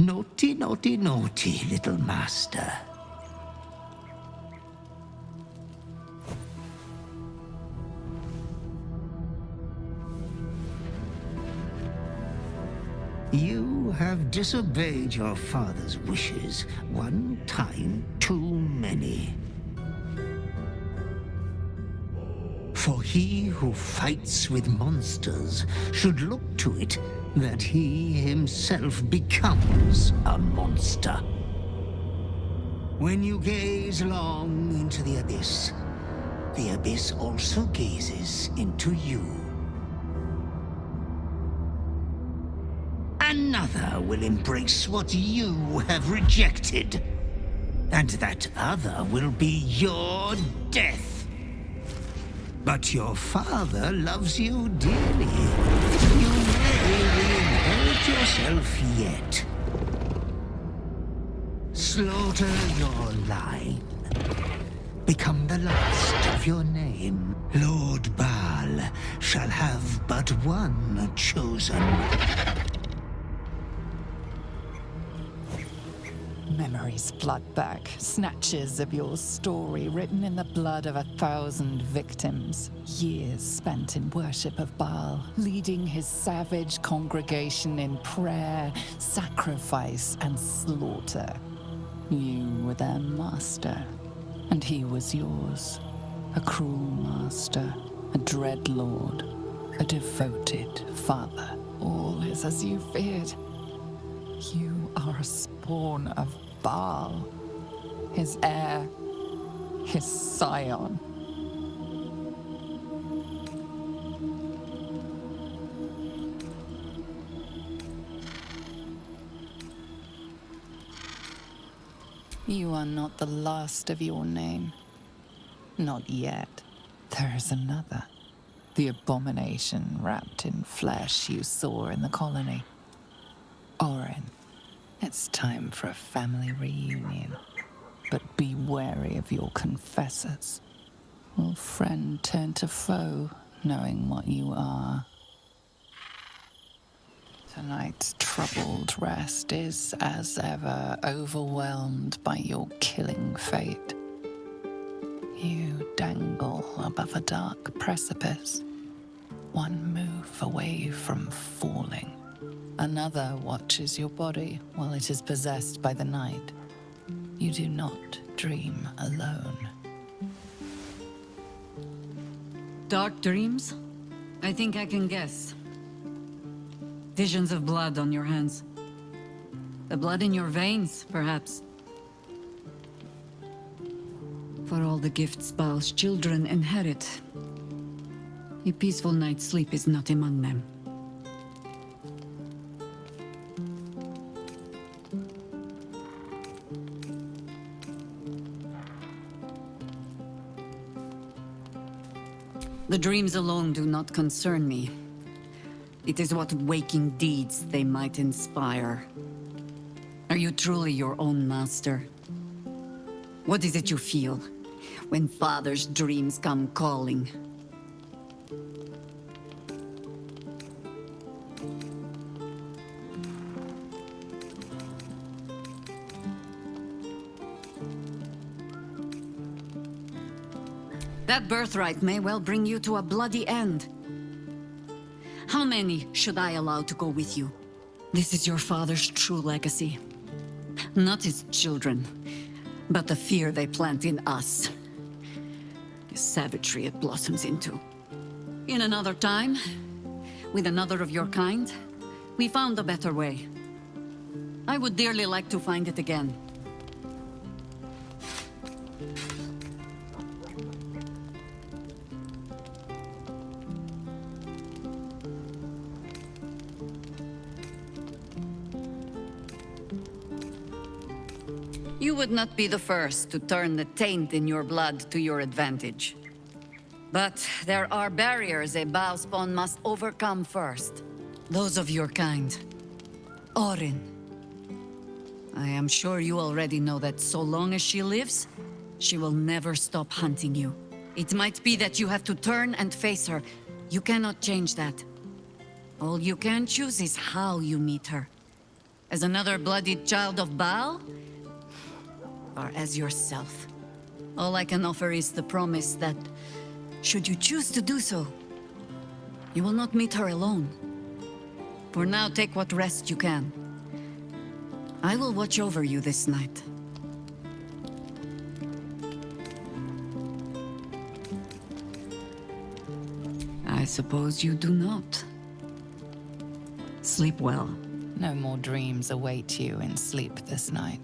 Naughty, naughty, naughty, little master. You have disobeyed your father's wishes one time too many. For he who fights with monsters should look to it that he himself becomes a monster. When you gaze long into the abyss also gazes into you. Another will embrace what you have rejected, and that other will be your death. But your father loves you dearly. You may reinherit yourself yet. Slaughter your line. Become the last of your name. Lord Baal shall have but one chosen. Memories flood back, snatches of your story written in the blood of 1,000 victims. Years spent in worship of Baal, leading his savage congregation in prayer, sacrifice, and slaughter. You were their master, and he was yours. A cruel master, a dread lord, a devoted father. All is as you feared. You are a spawn of Baal, his heir, his scion. You are not the last of your name. Not yet. There is another. The abomination wrapped in flesh you saw in the colony. Orin. It's time for a family reunion. But be wary of your confessors. Will friend turn to foe, knowing what you are? Tonight's troubled rest is, as ever, overwhelmed by your killing fate. You dangle above a dark precipice, one move away from falling. Another watches your body while it is possessed by the night. You do not dream alone. Dark dreams? I think I can guess. Visions of blood on your hands. The blood in your veins, perhaps. For all the gifts Baal's children inherit, a peaceful night's sleep is not among them. The dreams alone do not concern me. It is what waking deeds they might inspire. Are you truly your own master? What is it you feel when Father's dreams come calling? That birthright may well bring you to a bloody end. How many should I allow to go with you? This is your father's true legacy. Not his children, but the fear they plant in us. The savagery it blossoms into. In another time, with another of your kind, we found a better way. I would dearly like to find it again. You would not be the first to turn the taint in your blood to your advantage. But there are barriers a Baal spawn must overcome first. Those of your kind. Orin. I am sure you already know that so long as she lives, she will never stop hunting you. It might be that you have to turn and face her. You cannot change that. All you can choose is how you meet her. As another bloodied child of Baal? Or as yourself? All I can offer is the promise that, should you choose to do so, you will not meet her alone. For now, take what rest you can. I will watch over you this night. I suppose you do not. Sleep well. No more dreams await you in sleep this night.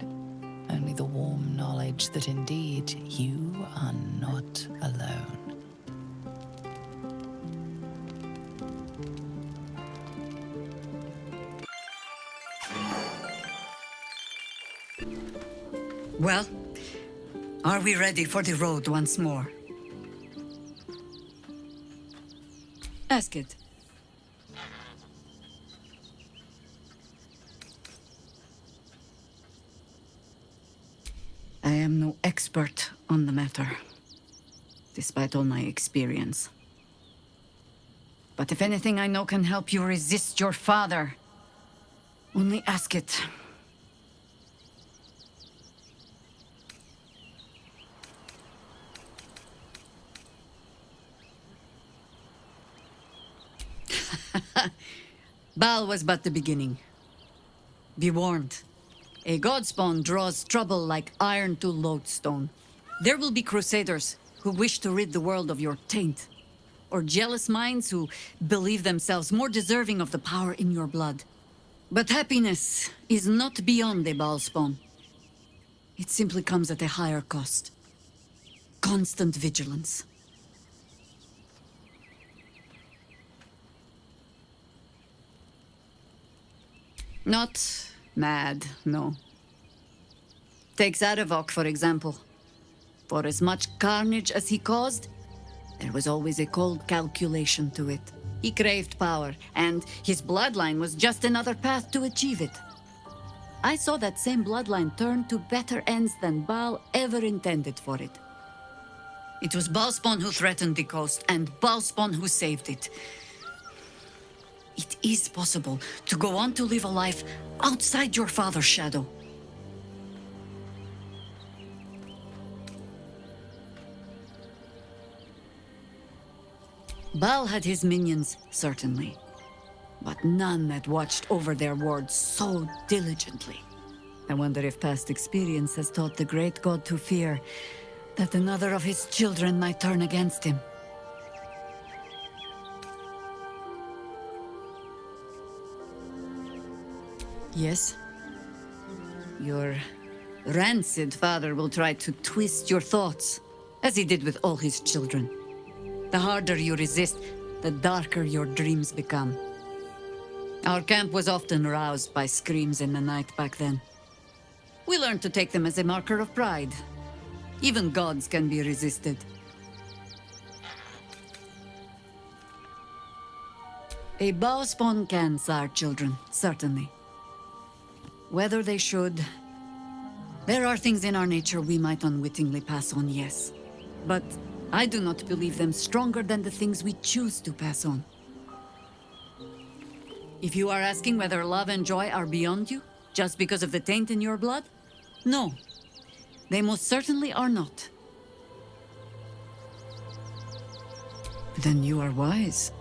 Only the warm knowledge that indeed you are not alone. Well, are we ready for the road once more? Ask it. I am no expert on the matter, despite all my experience. But if anything I know can help you resist your father, only ask it. Baal was but the beginning. Be warned. A godspawn draws trouble like iron to lodestone. There will be crusaders who wish to rid the world of your taint, or jealous minds who believe themselves more deserving of the power in your blood. But happiness is not beyond a Baal spawn. It simply comes at a higher cost. Constant vigilance. Not mad, no. Take Zarevok, for example. For as much carnage as he caused, there was always a cold calculation to it. He craved power, and his bloodline was just another path to achieve it. I saw that same bloodline turn to better ends than Baal ever intended for it. It was Baalspawn who threatened the coast, and Baalspawn who saved it. It is possible to go on to live a life outside your father's shadow. Baal had his minions, certainly, but none that watched over their wards so diligently. I wonder if past experience has taught the great god to fear that another of his children might turn against him. Yes? Your rancid father will try to twist your thoughts, as he did with all his children. The harder you resist, the darker your dreams become. Our camp was often roused by screams in the night back then. We learned to take them as a marker of pride. Even gods can be resisted. A Baalspawn can sire children, certainly. Whether they should... There are things in our nature we might unwittingly pass on, yes. But I do not believe them stronger than the things we choose to pass on. If you are asking whether love and joy are beyond you, just because of the taint in your blood, no. They most certainly are not. Then you are wise.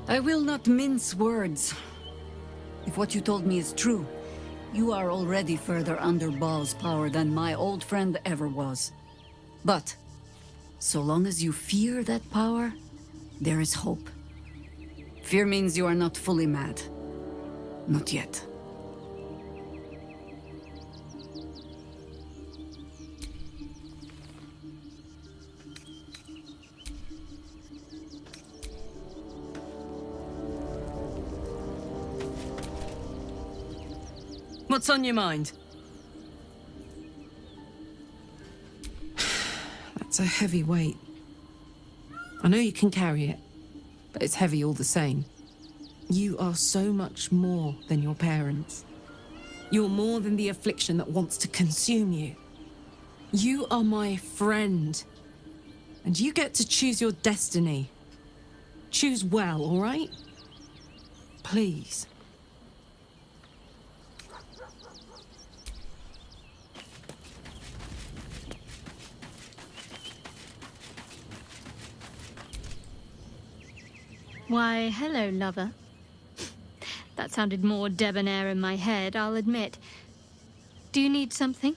I will not mince words. If what you told me is true, you are already further under Baal's power than my old friend ever was. But, so long as you fear that power, there is hope. Fear means you are not fully mad. Not yet. What's on your mind? That's a heavy weight. I know you can carry it, but it's heavy all the same. You are so much more than your parents. You're more than the affliction that wants to consume you. You are my friend. And you get to choose your destiny. Choose well, all right? Please. Why, hello, lover. That sounded more debonair in my head, I'll admit. Do you need something?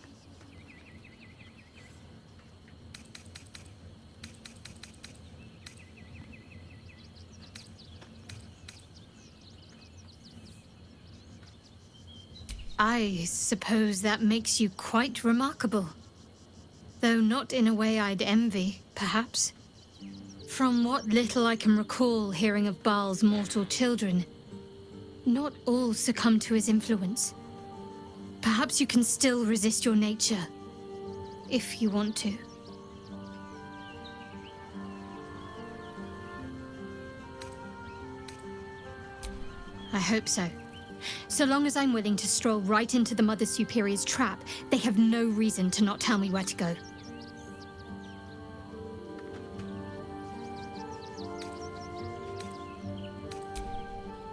I suppose that makes you quite remarkable. Though not in a way I'd envy, perhaps. From what little I can recall hearing of Baal's mortal children, not all succumb to his influence. Perhaps you can still resist your nature, if you want to. I hope so. So long as I'm willing to stroll right into the Mother Superior's trap, they have no reason to not tell me where to go.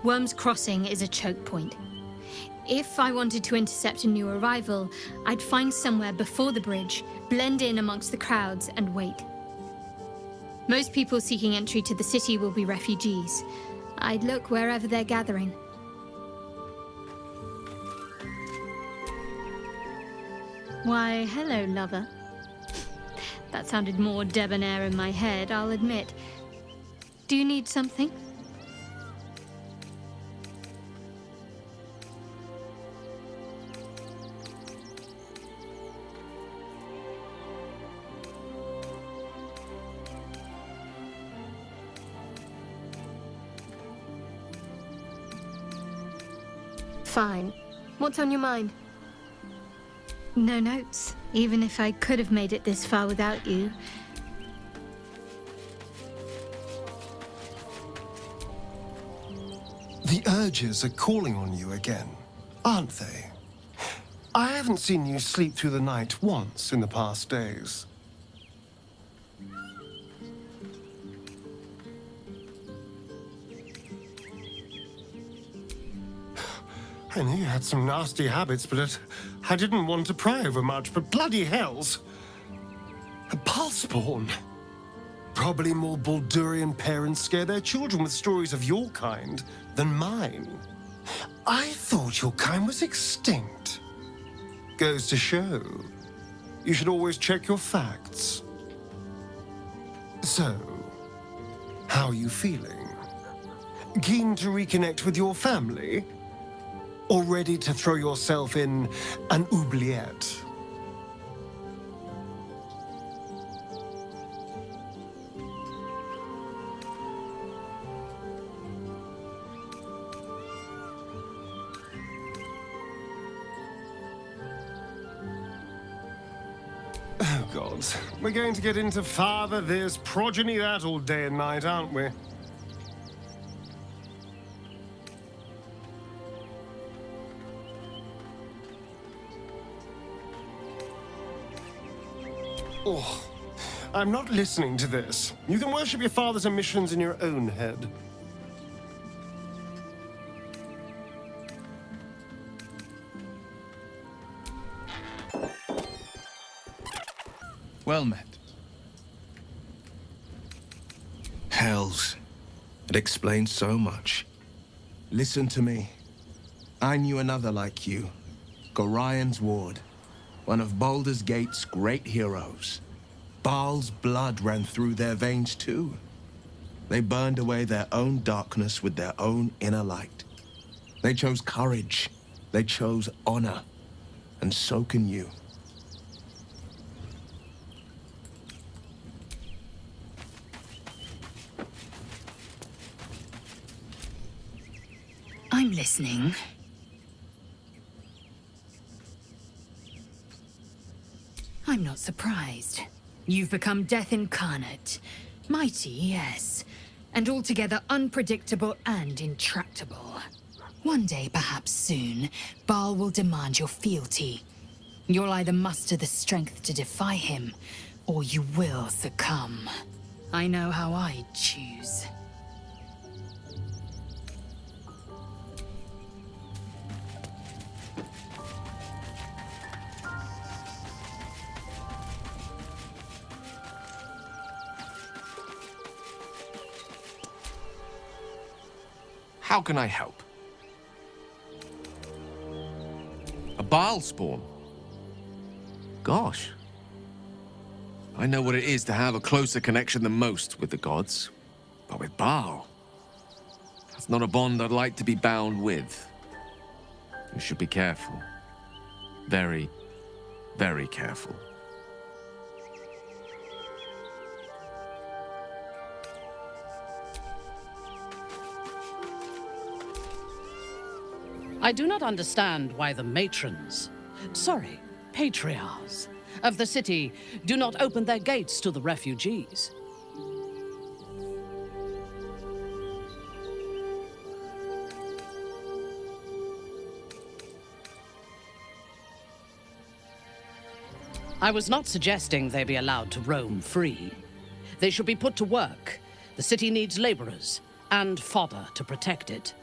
Worm's Crossing is a choke point. If I wanted to intercept a new arrival, I'd find somewhere before the bridge, blend in amongst the crowds, and wait. Most people seeking entry to the city will be refugees. I'd look wherever they're gathering. Why, hello, lover. That sounded more debonair in my head, I'll admit. Do you need something? Fine. What's on your mind? No notes, even if I could have made it this far without you. The urges are calling on you again, aren't they? I haven't seen you sleep through the night once in the past days. I knew you had some nasty habits, but I didn't want to pry over much, but bloody hells! A Baalspawn! Probably more Baldurian parents scare their children with stories of your kind than mine. I thought your kind was extinct. Goes to show, you should always check your facts. So, how are you feeling? Keen to reconnect with your family? Or ready to throw yourself in an oubliette? Oh, God. We're going to get into father this, progeny that all day and night, aren't we? Oh, I'm not listening to this. You can worship your father's emissions in your own head. Well met. Hells. It explains so much. Listen to me. I knew another like you. Gorion's ward. One of Baldur's Gate's great heroes. Baal's blood ran through their veins too. They burned away their own darkness with their own inner light. They chose courage. They chose honor. And so can you. I'm listening. I'm not surprised. You've become death incarnate. Mighty, yes. And altogether unpredictable and intractable. One day, perhaps soon, Baal will demand your fealty. You'll either muster the strength to defy him, or you will succumb. I know how I'd choose. How can I help? A Baal spawn? Gosh. I know what it is to have a closer connection than most with the gods. But with Baal, that's not a bond I'd like to be bound with. You should be careful. Very, very careful. I do not understand why the matrons, sorry, patriarchs of the city do not open their gates to the refugees. I was not suggesting they be allowed to roam free. They should be put to work. The city needs laborers and fodder to protect it.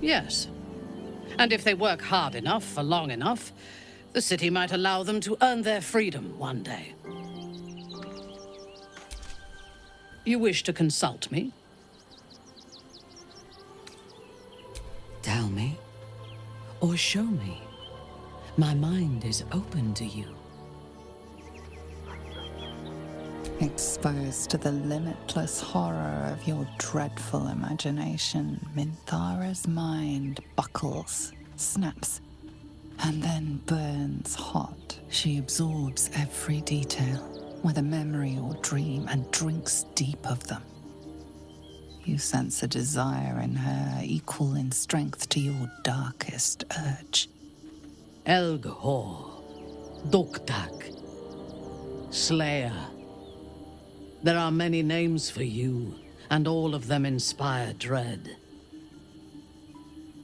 Yes. And if they work hard enough for long enough, the city might allow them to earn their freedom one day. You wish to consult me? Tell me, or show me. My mind is open to you. Exposed to the limitless horror of your dreadful imagination, Minthara's mind buckles, snaps, and then burns hot. She absorbs every detail, whether memory or dream, and drinks deep of them. You sense a desire in her equal in strength to your darkest urge. Elgahor, Doktak, Slayer. There are many names for you, and all of them inspire dread.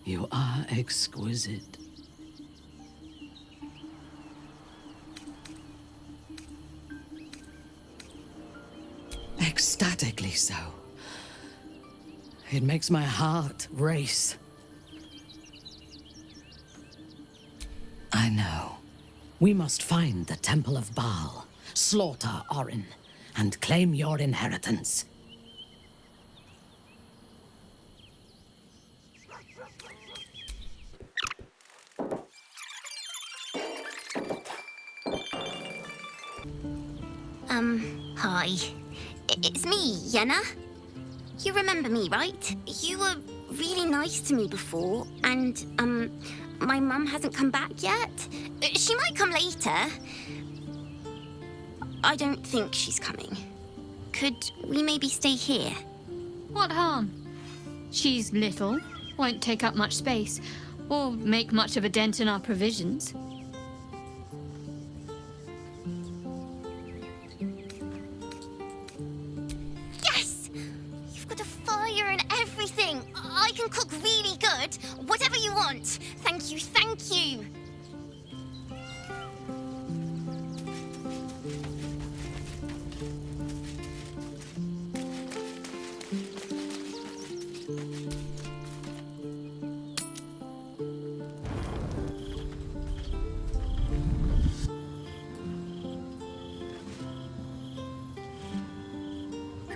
You are exquisite. Ecstatically so. It makes my heart race. I know. We must find the Temple of Baal, slaughter Orin, and claim your inheritance. Hi. It's me, Yenna. You remember me, right? You were really nice to me before, and, my mum hasn't come back yet. She might come later. I don't think she's coming. Could we maybe stay here? What harm? She's little, won't take up much space, or make much of a dent in our provisions. Yes! You've got a fire and everything. I can cook really good. Whatever you want. Thank you, thank you.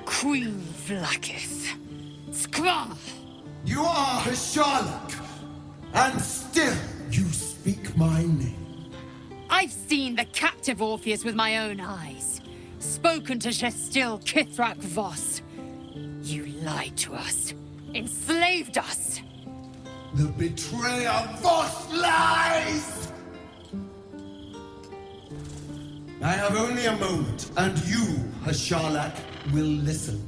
Queen Vlakith. Skra! You are a Sherlock, and still you speak my name. I've seen the captive Orpheus with my own eyes. Spoken to Shestil Kithrak Voss. You lied to us. Enslaved us. The betrayer Voss lies! I have only a moment, and you, Hasharlak, will listen.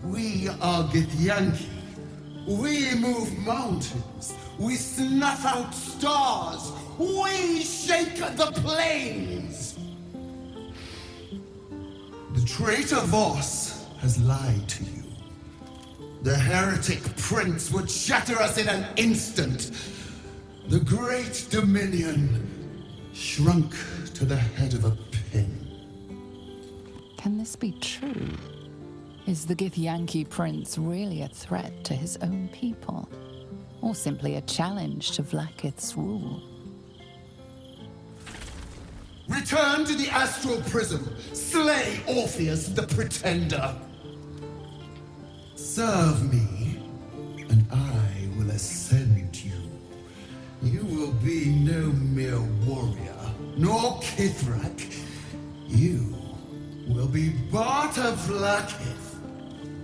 We are Githyanki. We move mountains. We snuff out stars. We shake the plains. The traitor Voss has lied to you. The heretic prince would shatter us in an instant. The great dominion shrunk to the head of a pin. Can this be true? Is the Githyanki prince really a threat to his own people? Or simply a challenge to Vlakith's rule? Return to the astral prism. Slay Orpheus the Pretender. Serve me, and I will ascend you. You will be no mere warrior, nor Kithrak. You will be Barta Vlaakith,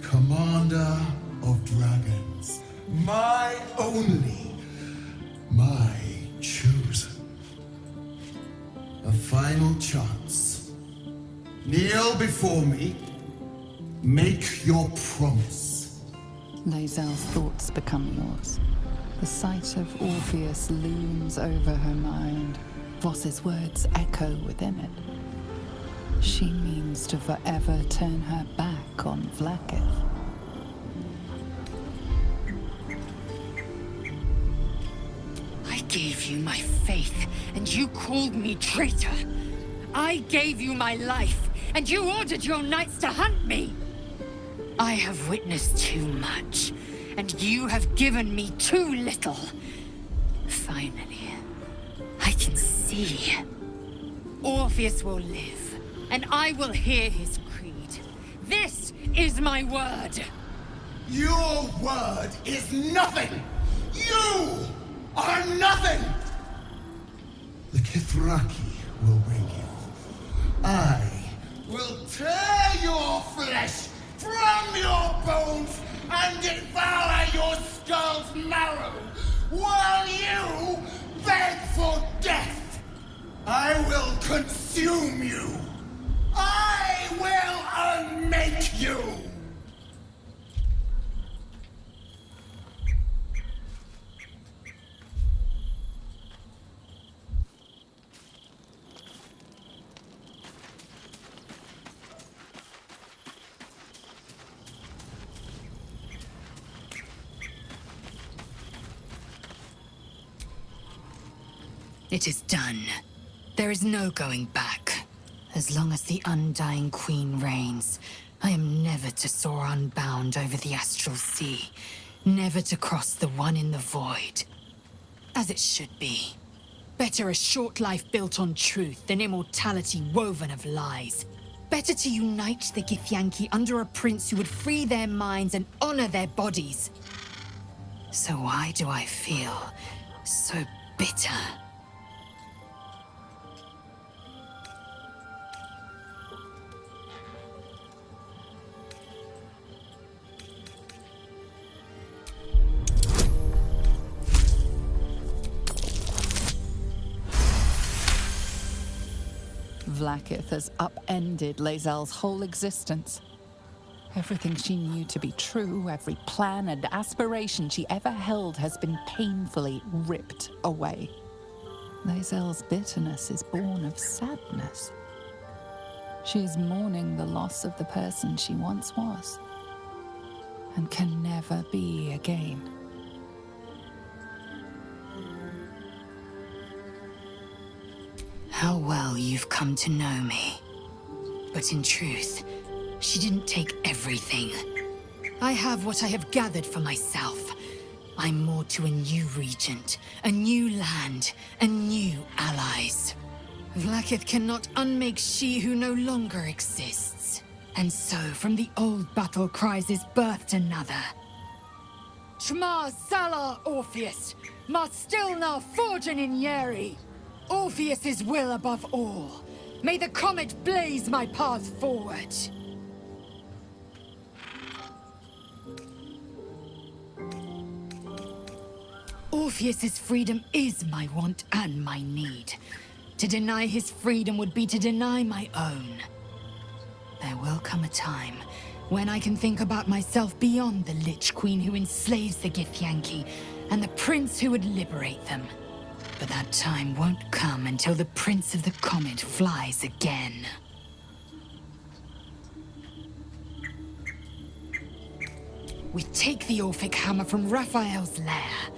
commander of dragons. My only, my chosen. A final chance. Kneel before me. Make your promise. Lae'zel's thoughts become yours. The sight of Orpheus looms over her mind. Voss's words echo within it. She means to forever turn her back on Vlaakith. I gave you my faith, and you called me traitor. I gave you my life, and you ordered your knights to hunt me. I have witnessed too much, and you have given me too little. Finally, I can see. Orpheus will live, and I will hear his creed. This is my word. Your word is nothing! You are nothing! The Kithraki will bring you. I will tear your flesh from your bones and devour your skull's marrow while you beg for death. I will consume you. I will unmake you. It is done. There is no going back. As long as the Undying Queen reigns, I am never to soar unbound over the astral sea, never to cross the one in the void. As it should be. Better a short life built on truth than immortality woven of lies. Better to unite the Githyanki under a prince who would free their minds and honor their bodies. So why do I feel so bitter? Vlaakith has upended Lae'zel's whole existence. Everything she knew to be true, every plan and aspiration she ever held has been painfully ripped away. Lae'zel's bitterness is born of sadness. She is mourning the loss of the person she once was, and can never be again. How well you've come to know me. But in truth, she didn't take everything. I have what I have gathered for myself. I'm more to a new regent, a new land, and new allies. Vlaakith cannot unmake she who no longer exists. And so, from the old battle cries is birthed another. Shma Salar Orpheus, Ma Stilna Forgin in Yeri. Orpheus's will above all. May the comet blaze my path forward. Orpheus's freedom is my want and my need. To deny his freedom would be to deny my own. There will come a time when I can think about myself beyond the Lich Queen who enslaves the Githyanki and the prince who would liberate them. But that time won't come until the Prince of the Comet flies again. We take the Orphic hammer from Raphael's lair.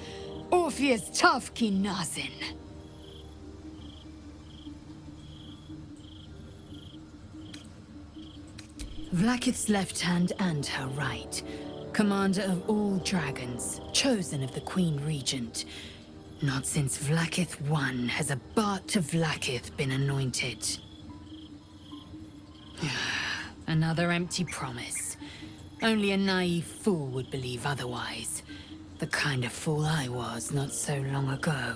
Orpheus Tavki Nazin. Vlaakith's left hand and her right. Commander of all dragons, chosen of the Queen Regent. Not since Vlaakith I has a Bart to Vlaakith been anointed. Another empty promise. Only a naive fool would believe otherwise. The kind of fool I was not so long ago.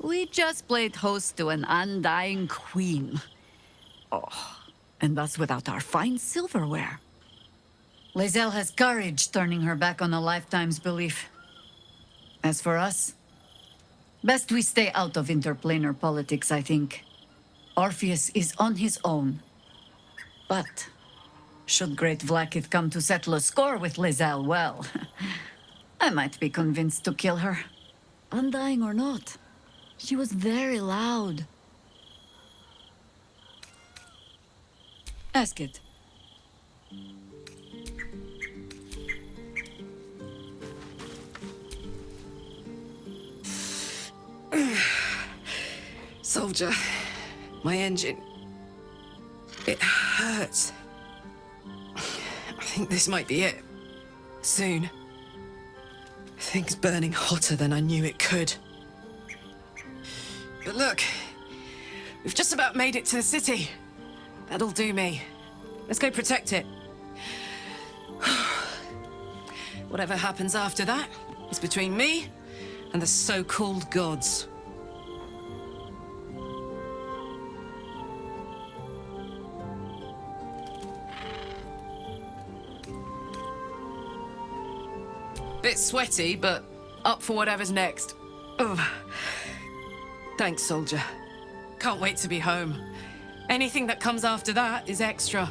We just played host to an undying queen. Oh, and that's without our fine silverware. Lae'zel has courage turning her back on a lifetime's belief. As for us, best we stay out of interplanar politics, I think. Orpheus is on his own. But should Great Vlaakith come to settle a score with Lae'zel, well, I might be convinced to kill her. Undying or not. She was very loud. Ask it. Soldier, my engine. It hurts. I think this might be it. Soon. Things burning hotter than I knew it could. But look, we've just about made it to the city. That'll do me. Let's go protect it. Whatever happens after that is between me and the so-called gods. Bit sweaty, but up for whatever's next. Ugh. Thanks, soldier. Can't wait to be home. Anything that comes after that is extra.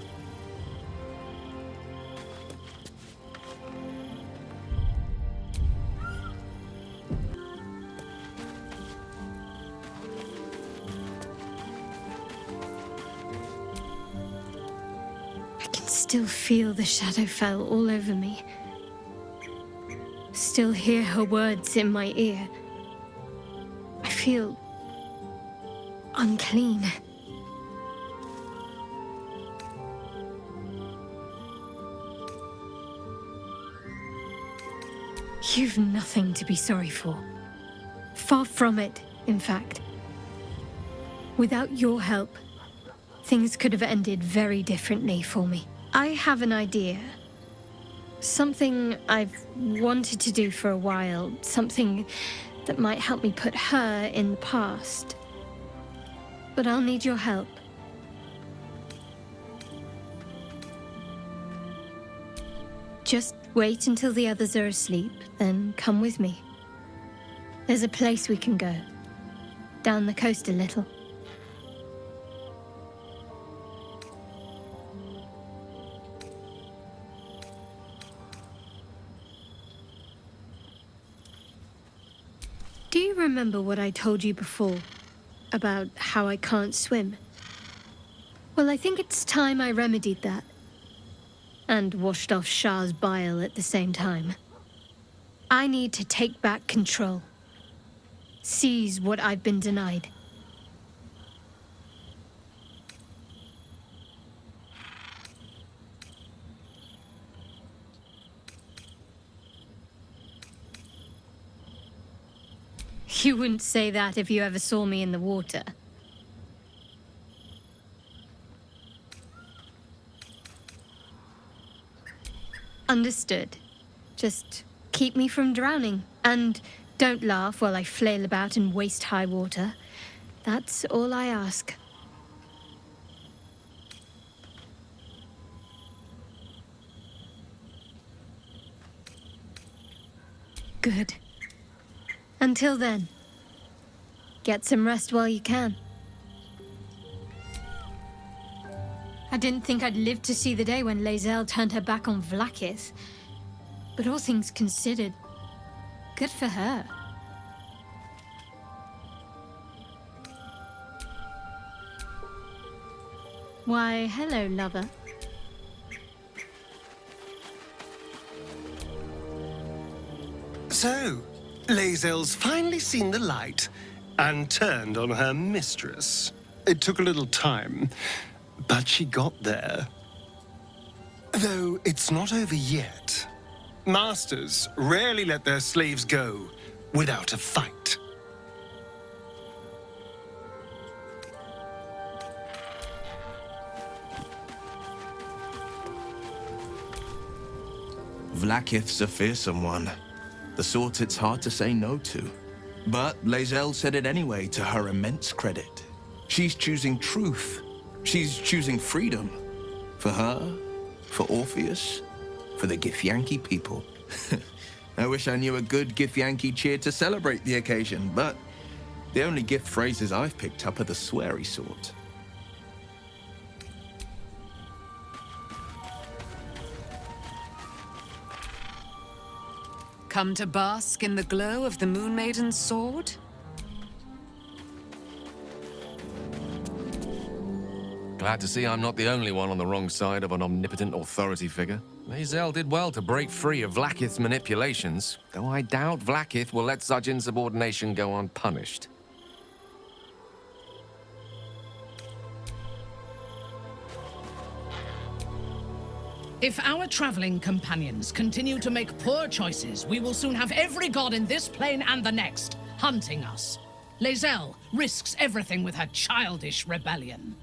I can still feel the Shadowfell all over me. Still hear her words in my ear. I feel unclean. You've nothing to be sorry for. Far from it, in fact. Without your help, things could have ended very differently for me. I have an idea. Something I've wanted to do for a while. Something that might help me put her in the past. But I'll need your help. Just wait until the others are asleep, then come with me. There's a place we can go. Down the coast a little. Do you remember what I told you before? About how I can't swim? Well, I think it's time I remedied that. And washed off Shah's bile at the same time. I need to take back control. Seize what I've been denied. You wouldn't say that if you ever saw me in the water. Understood. Just keep me from drowning. And don't laugh while I flail about in waist-high water. That's all I ask. Good. Until then, get some rest while you can. I didn't think I'd live to see the day when Lae'zel turned her back on Vlaakith. But all things considered, good for her. Why, hello, lover. So, Lae'zel's finally seen the light. and turned on her mistress. It took a little time, but she got there. Though it's not over yet. Masters rarely let their slaves go without a fight. Vlaakith's a fearsome one. The sort it's hard to say no to. But Lae'zel said it anyway, to her immense credit. She's choosing truth. She's choosing freedom. For her, for Orpheus, for the Githyanki people. I wish I knew a good Githyanki cheer to celebrate the occasion, but the only gift phrases I've picked up are the sweary sort. Come to bask in the glow of the Moon Maiden's sword? Glad to see I'm not the only one on the wrong side of an omnipotent authority figure. Lae'zel did well to break free of Vlaakith's manipulations, though I doubt Vlaakith will let such insubordination go unpunished. If our traveling companions continue to make poor choices, we will soon have every god in this plane and the next hunting us. Lae'zel risks everything with her childish rebellion.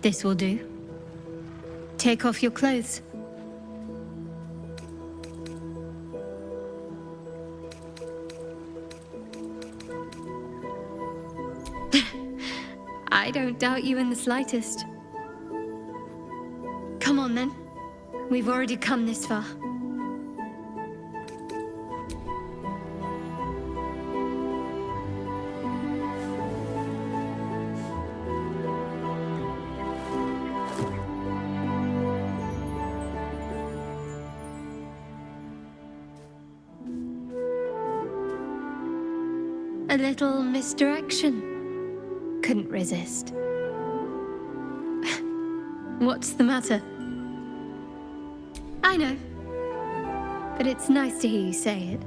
This will do. Take off your clothes. I don't doubt you in the slightest. Come on then. We've already come this far. A little misdirection. Couldn't resist. What's the matter? I know. But it's nice to hear you say it.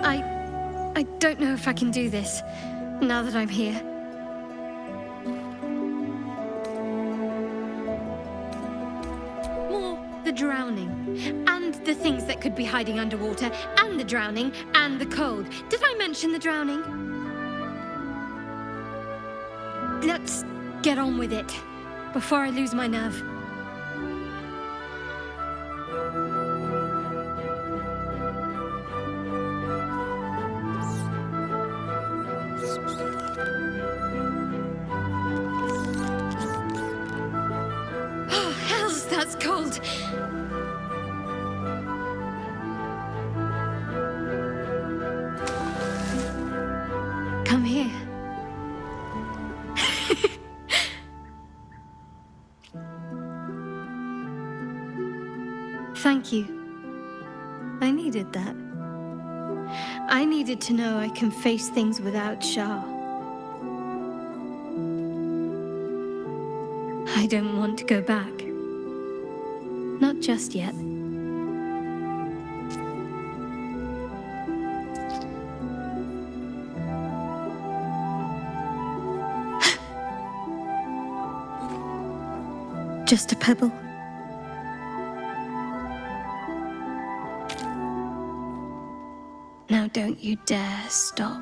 I don't know if I can do this, now that I'm here. The drowning, and the things that could be hiding underwater, and the drowning, and the cold. Did I mention the drowning? Let's get on with it, before I lose my nerve. Oh, hells, that's cold. Come here. Thank you. I needed that. I needed to know I can face things without Shah. I don't want to go back. Not just yet. Just a pebble. Now don't you dare stop.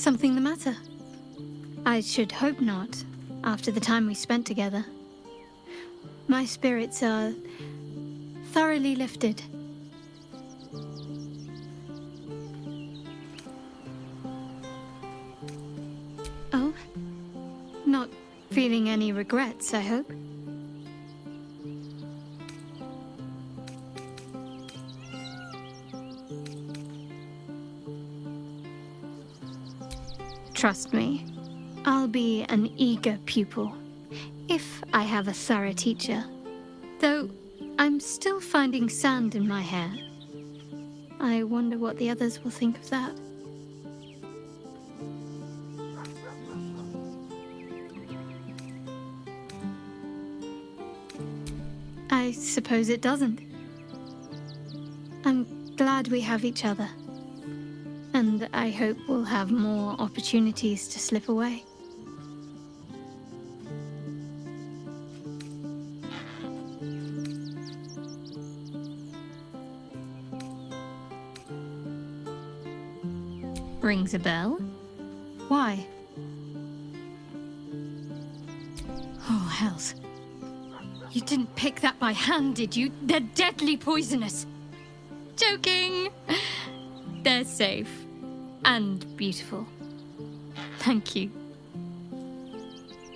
something the matter? I should hope not, after the time we spent together. My spirits are thoroughly lifted. Oh? Not feeling any regrets, I hope? Trust me, I'll be an eager pupil, if I have a thorough teacher. Though, I'm still finding sand in my hair. I wonder what the others will think of that. I suppose it doesn't. I'm glad we have each other. And I hope we'll have more opportunities to slip away. Rings a bell? Why? Oh, hells. You didn't pick that by hand, did you? They're deadly poisonous. Joking! They're safe. And beautiful. Thank you.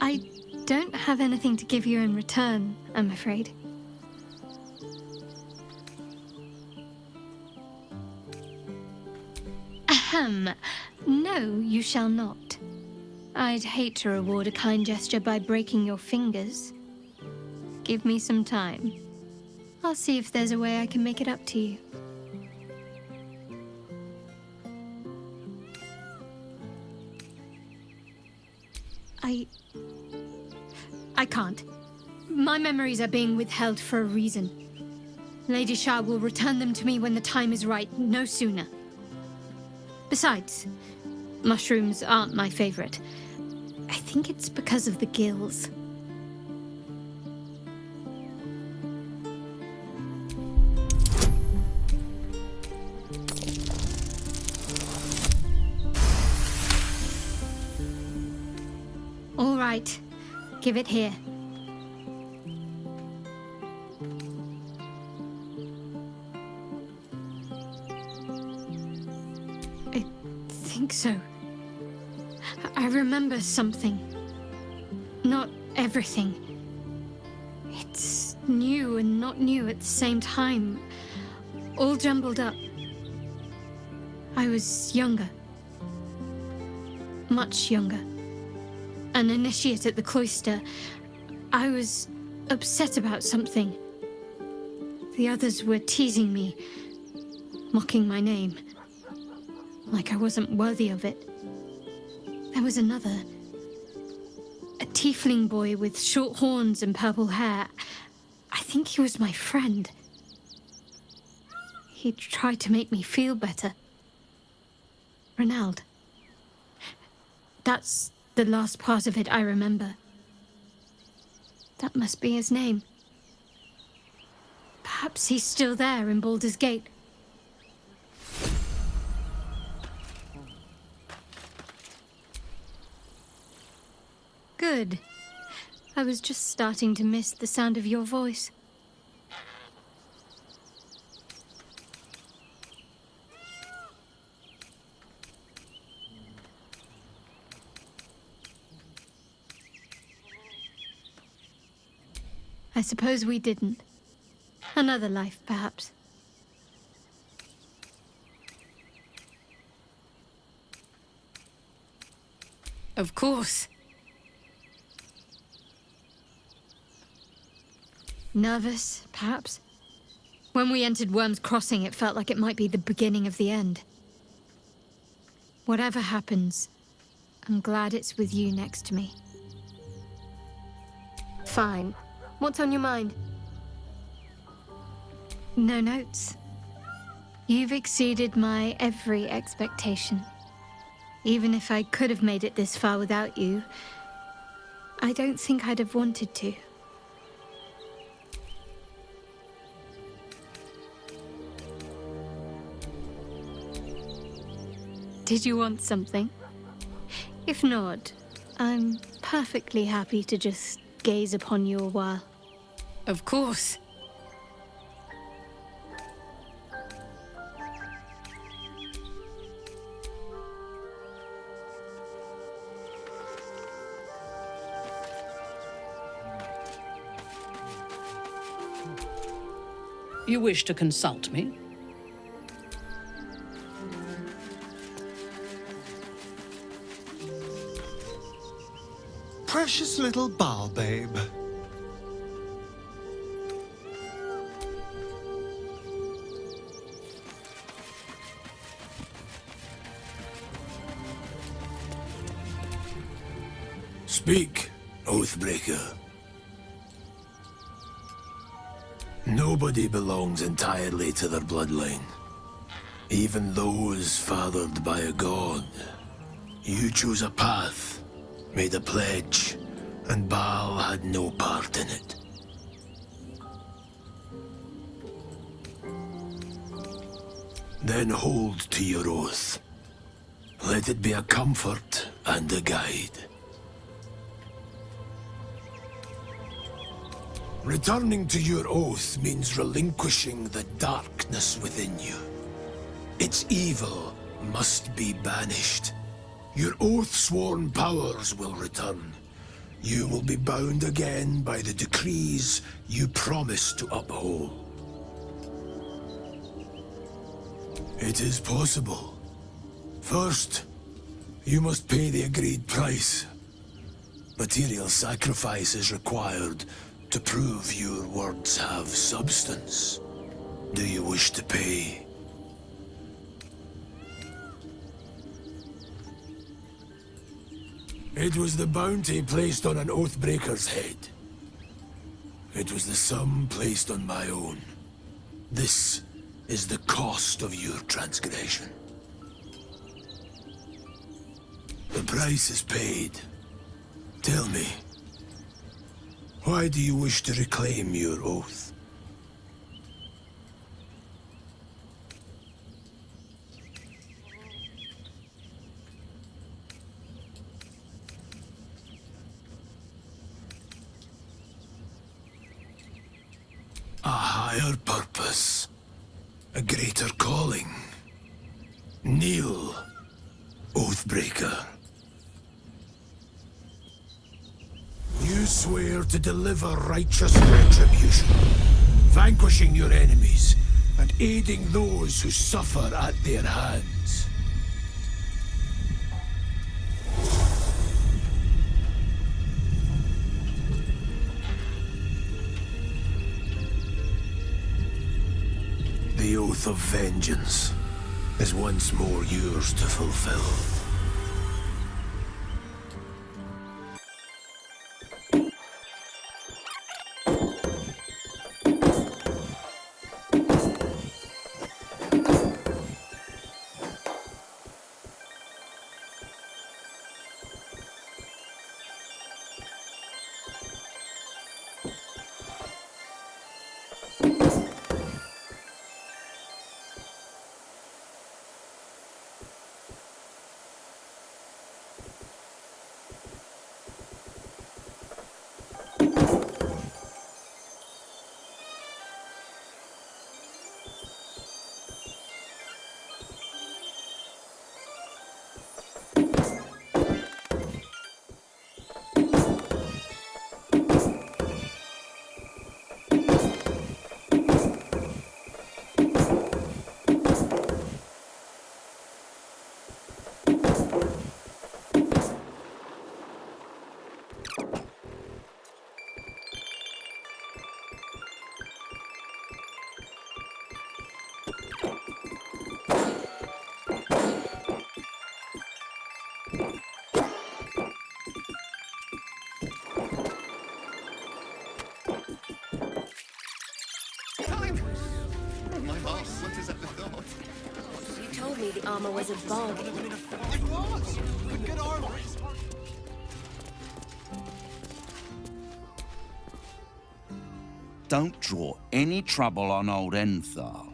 I don't have anything to give you in return, I'm afraid. Ahem. No, you shall not. I'd hate to reward a kind gesture by breaking your fingers. Give me some time. I'll see if there's a way I can make it up to you. I can't. My memories are being withheld for a reason. Lady Shah will return them to me when the time is right, no sooner. Besides, mushrooms aren't my favorite. I think it's because of the gills. All right, give it here. I think so. I remember something. Not everything. It's new and not new at the same time. All jumbled up. I was younger. Much younger. An initiate at the cloister. I was upset about something. The others were teasing me, mocking my name, like I wasn't worthy of it. There was another. A tiefling boy with short horns and purple hair. I think he was my friend. He tried to make me feel better. Renald. That's the last part of it I remember. That must be his name. Perhaps he's still there in Baldur's Gate. Good. I was just starting to miss the sound of your voice. I suppose we didn't. Another life, perhaps. Of course. Nervous, perhaps? When we entered Worm's Crossing, it felt like it might be the beginning of the end. Whatever happens, I'm glad it's with you next to me. Fine. What's on your mind? No notes. You've exceeded my every expectation. Even if I could have made it this far without you, I don't think I'd have wanted to. Did you want something? If not, I'm perfectly happy to just gaze upon you a while. Of course. You wish to consult me? Precious little Bal, babe. Speak, Oathbreaker. Nobody belongs entirely to their bloodline. Even those fathered by a god. You chose a path, made a pledge, and Baal had no part in it. Then hold to your oath. Let it be a comfort and a guide. Returning to your oath means relinquishing the darkness within you. Its evil must be banished. Your oath-sworn powers will return. You will be bound again by the decrees you promised to uphold. It is possible. First, you must pay the agreed price. Material sacrifice is required to prove your words have substance. Do you wish to pay? It was the bounty placed on an Oathbreaker's head. It was the sum placed on my own. This is the cost of your transgression. The price is paid. Tell me, why do you wish to reclaim your oath? A higher purpose. A greater calling. Kneel, Oathbreaker. You swear to deliver righteous retribution, vanquishing your enemies, and aiding those who suffer at their hands. The oath of vengeance is once more yours to fulfill. You told me the armor was a bargain. It was! Good armor! Don't draw any trouble on old Enthal.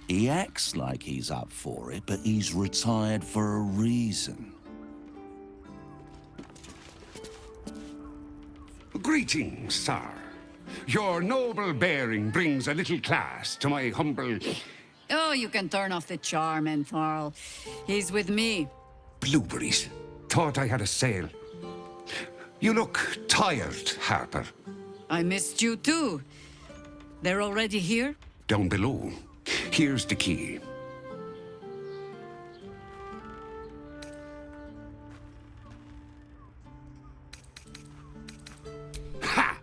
He acts like he's up for it, but he's retired for a reason. Greetings, sir. Your noble bearing brings a little class to my humble... Oh, you can turn off the charm, Entharl. He's with me. Blueberries. Thought I had a sale. You look tired, Harper. I missed you too. They're already here? Down below. Here's the key. Ha!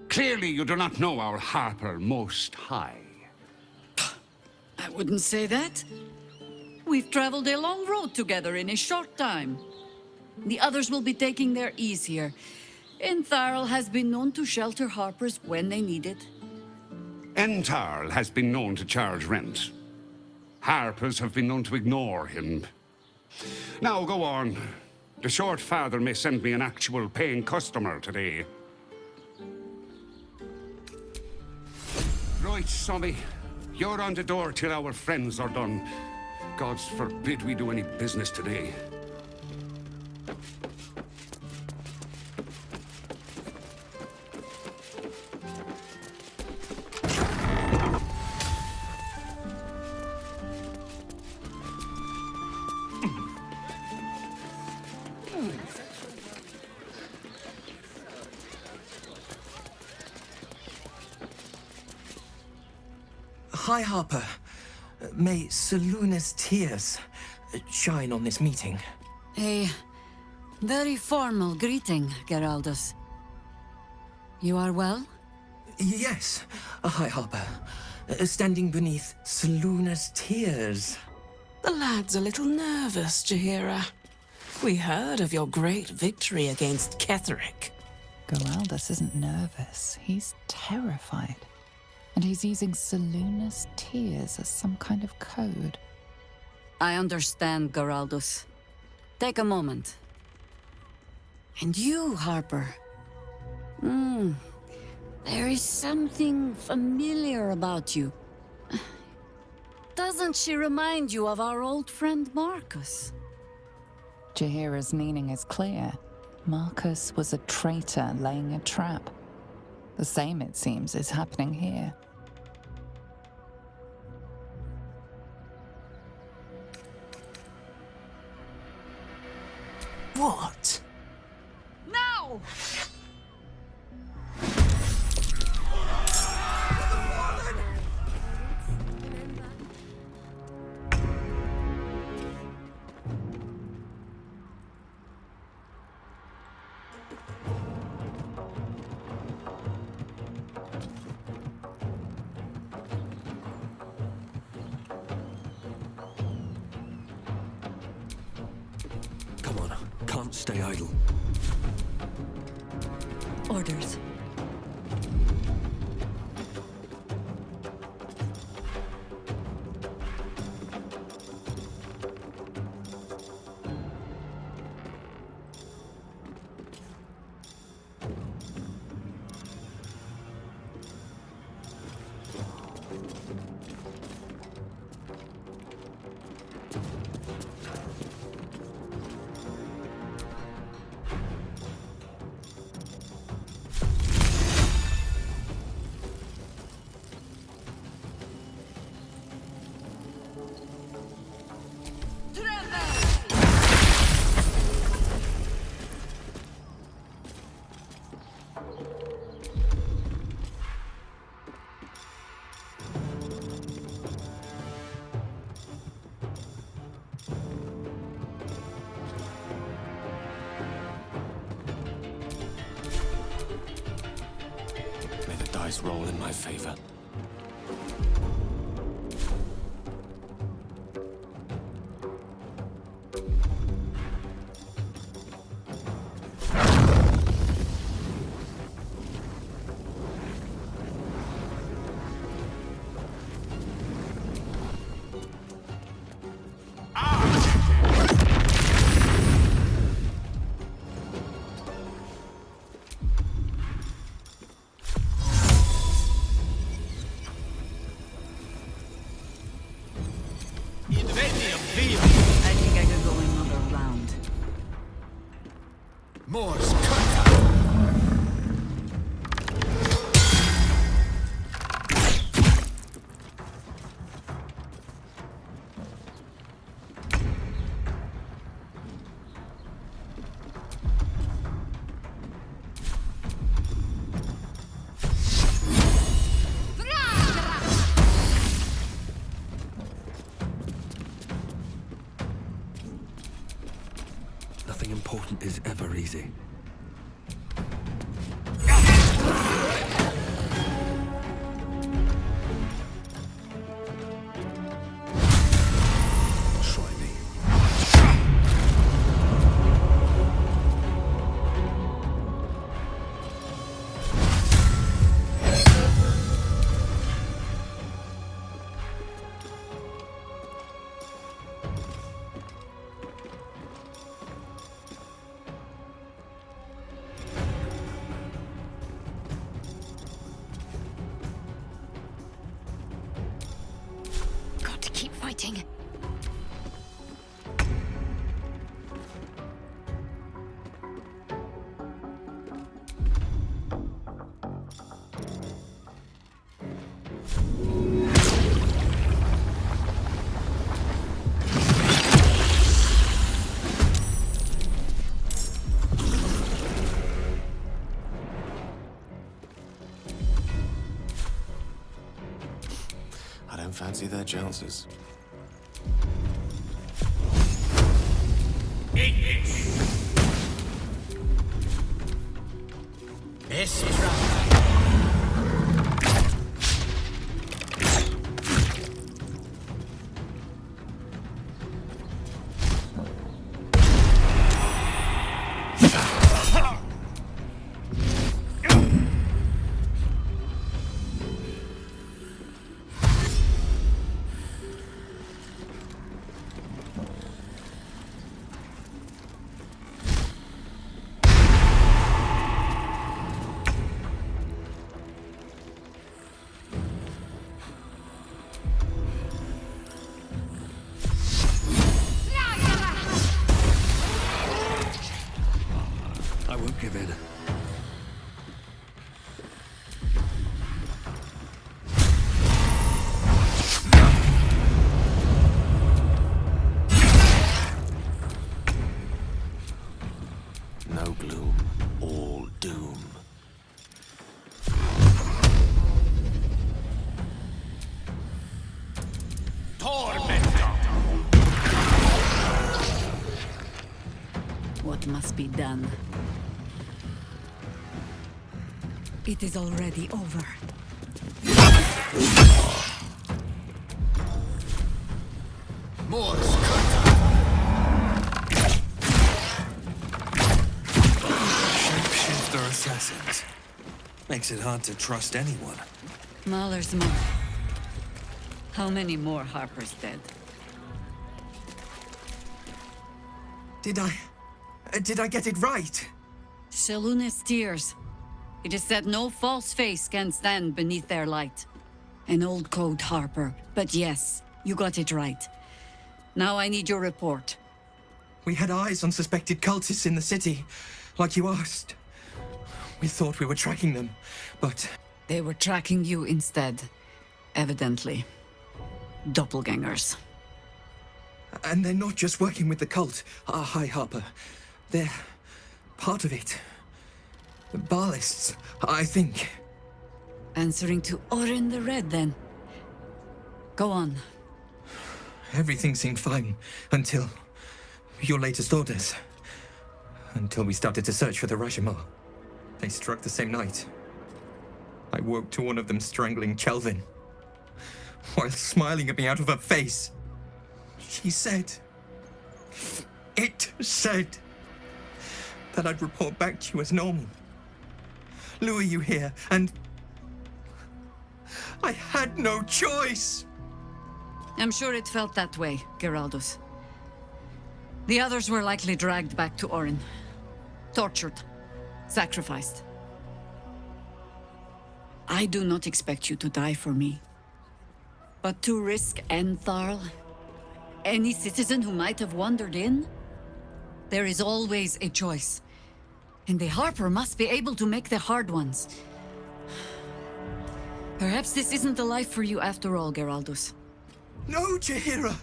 Clearly you do not know our Harper Most High. I wouldn't say that. We've traveled a long road together in a short time. The others will be taking their ease here. Entharl has been known to shelter Harpers when they need it. Entharl has been known to charge rent. Harpers have been known to ignore him. Now go on. The short father may send me an actual paying customer today. Right, Sommy. You're on the door till our friends are done. Gods forbid we do any business today. Hi, Harper. May Seluna's tears shine on this meeting. A very formal greeting, Geraldus. You are well? Yes. Hi, Harper. Standing beneath Seluna's tears. The lad's a little nervous, Jaheira. We heard of your great victory against Ketheric. Geraldus isn't nervous. He's terrified. And he's using Seluna's tears as some kind of code. I understand, Geraldus. Take a moment. And you, Harper. There is something familiar about you. Doesn't she remind you of our old friend Marcus? Jaheira's meaning is clear. Marcus was a traitor laying a trap. The same, it seems, is happening here. What? No! Come on, can't stay idle. Orders. Roll in my favor. easy. Try me. Got to keep fighting. I don't fancy their chances. I won't give in. No gloom, all doom. What must be done? It is already over. Shapeshifter assassins. Makes it hard to trust anyone. Mahler's mom. How many more Harper's dead? Did I get it right? Shaluna's tears. It is said no false face can stand beneath their light. An old code, Harper. But yes, you got it right. Now I need your report. We had eyes on suspected cultists in the city, like you asked. We thought we were tracking them, but... They were tracking you instead. Evidently. Doppelgangers. And they're not just working with the cult, High Harper. They're part of it. The Baalists, I think. Answering to Orin the Red, then. Go on. Everything seemed fine until your latest orders. Until we started to search for the Rashomon. They struck the same night. I woke to one of them strangling Kelvin, while smiling at me out of her face. She said... It said... that I'd report back to you as normal. Lure you here, and... I had no choice! I'm sure it felt that way, Geraldus. The others were likely dragged back to Orin. Tortured. Sacrificed. I do not expect you to die for me. But to risk Entharl, any citizen who might have wandered in, there is always a choice. And the Harper must be able to make the hard ones. Perhaps this isn't the life for you after all, Geraldus. No, Jaheira!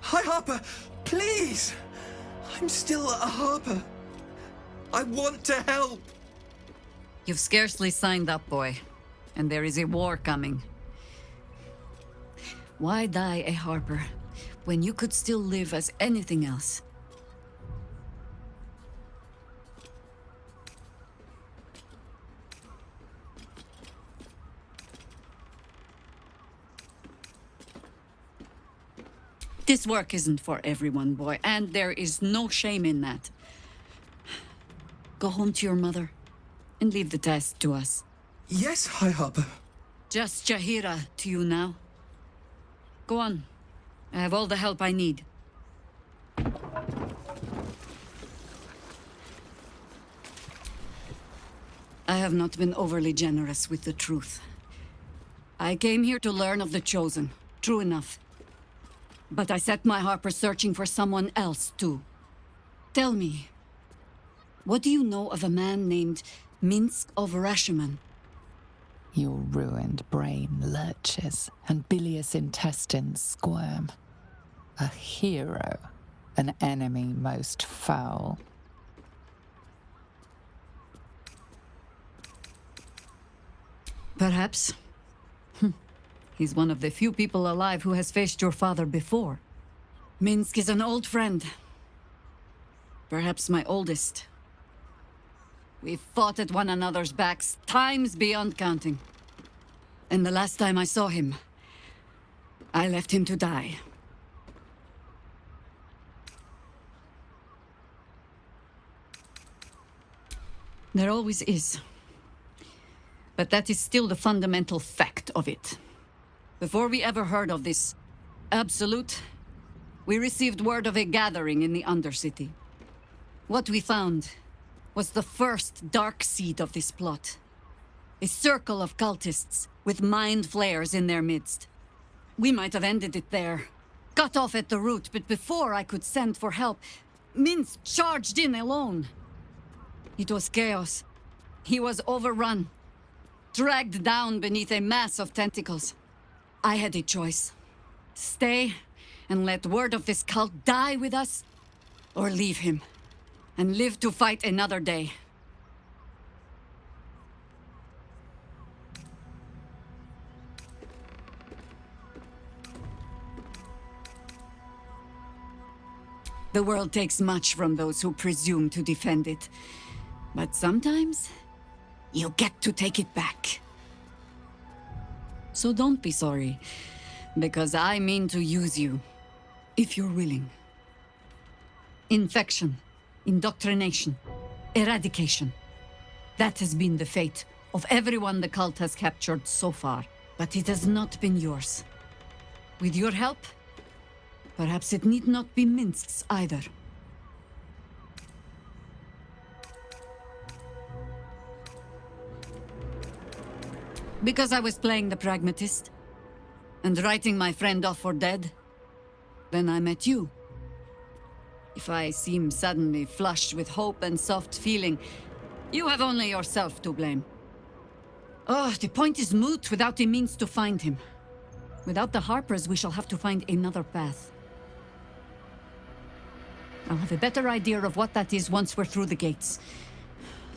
High Harper, please! I'm still a Harper. I want to help! You've scarcely signed up, boy. And there is a war coming. Why die a Harper when you could still live as anything else? This work isn't for everyone, boy, and there is no shame in that. Go home to your mother and leave the task to us. Yes, High Harper. Just Jaheira to you now. Go on. I have all the help I need. I have not been overly generous with the truth. I came here to learn of the Chosen. True enough. But I set my Harper searching for someone else, too. Tell me, what do you know of a man named Minsk of Rashiman? Your ruined brain lurches, and bilious intestines squirm. A hero, an enemy most foul. Perhaps. He's one of the few people alive who has faced your father before. Minsk is an old friend. Perhaps my oldest. We've fought at one another's backs times beyond counting. And the last time I saw him, I left him to die. There always is. But that is still the fundamental fact of it. Before we ever heard of this Absolute, we received word of a gathering in the Undercity. What we found was the first dark seed of this plot. A circle of cultists with mind flayers in their midst. We might have ended it there, cut off at the root, but before I could send for help, Minsk charged in alone. It was chaos. He was overrun, dragged down beneath a mass of tentacles. I had a choice. Stay and let word of this cult die with us, or leave him and live to fight another day. The world takes much from those who presume to defend it. But sometimes, you get to take it back. So don't be sorry, because I mean to use you, if you're willing. Infection, indoctrination, eradication. That has been the fate of everyone the cult has captured so far. But it has not been yours. With your help, perhaps it need not be Minsk's either. Because I was playing the pragmatist and writing my friend off for dead, then I met you. If I seem suddenly flushed with hope and soft feeling, you have only yourself to blame. Oh, the point is moot without a means to find him. Without the Harpers, we shall have to find another path. I'll have a better idea of what that is once we're through the gates.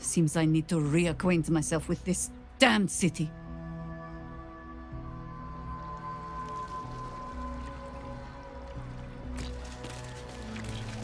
Seems I need to reacquaint myself with this damned city.